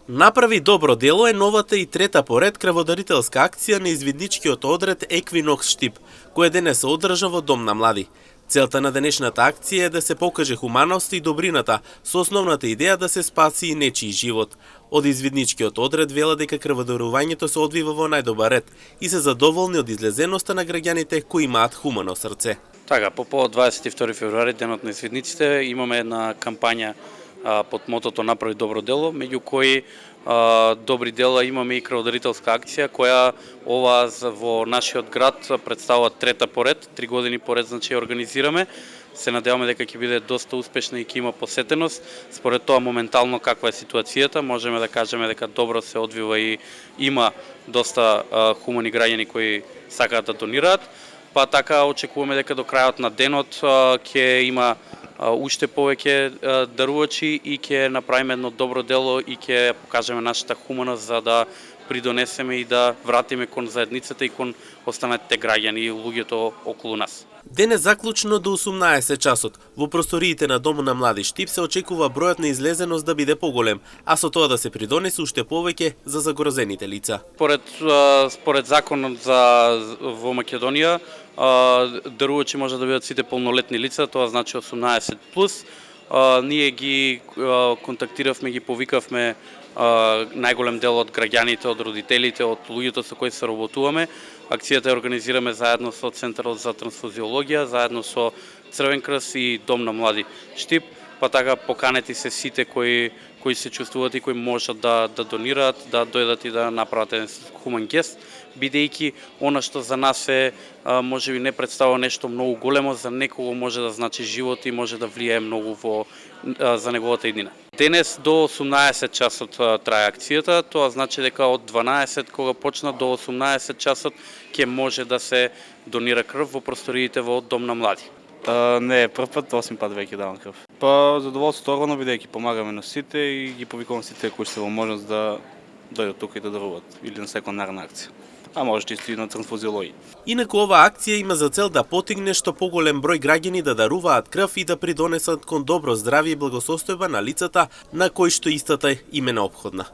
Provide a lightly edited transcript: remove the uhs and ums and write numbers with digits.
Направи добро дело е новата и трета поред крводарителска акција на извидничкиот одред Еквинокс Штип, која денес се одржа во Дом на млади. Целта на денешната акција е да се покаже хуманоста и добрината, со основната идеја да се спаси и нечiji живот. Од извидничкиот одред велат дека крводарувањето се одвива во најдобар ред и се задоволни од излезеноста на граѓаните кои имаат хумано срце. Така, по повод 22 февруари, денот на извидниците, имаме една кампања под мотото "Направи добро дело", меѓу кои добри дела имаме и крводарителска акција, која ова во нашиот град представува трета поред, 3 години поред значи ја организираме. Се надеваме дека ќе биде доста успешна и ќе има посетеност. Според тоа моментално каква е ситуацијата, можеме да кажеме дека добро се одвива и има доста хумани граѓани кои сакаат да донираат. Па така очекуваме дека до крајот на денот ќе има уште повеќе дарувачи и ќе направиме едно добро дело и ќе покажеме нашата хуманост за да придонесеме и да вратиме кон заедницата и кон останатите граѓани и луѓето околу нас. Денес заклучно до 18 часот во просториите на Домот на млади Штип се очекува бројот на излезеност да биде поголем, а со тоа да се придонесе уште повеќе за загрозените лица. Според законот во Македонија, дарувачи може да бидат сите полнолетни лица, тоа значи 18 плюс. Ние ги контактиравме, ги повикавме најголем дел од граѓаните, од родителите, од луѓето со кои се работуваме. Акцијата ја организираме заедно со Центарот за трансфузиологија, заедно со Црвен крст и Дом на млади Штип, па така поканети се сите кои се чувствуваат и кои можат да донираат, да дојдат и да направат еден хуман гест, бидејќи она што за нас е можеби не представува нешто многу големо, за некого може да значи живот и може да влијае многу за неговата иднина. Денес до 18 часот трае акцијата, тоа значи дека од 12 кога почна до 18 часот ќе може да се донира крв во просториите во Дом на млади. Не е прв пат, 8 пат веќе давам крв. Па задоволство органо, бидејќи помагаме на сите и ги повикувам сите кои се во можност да дојдат тука и да даруват или на секундарна акција. А може чисто и на трансфузиологија. Инаку оваа акција има за цел да потигне што поголем број граѓани да даруваат крв и да придонесат кон добро здравје и благосостојба на лицата на кои што истата им е неопходна.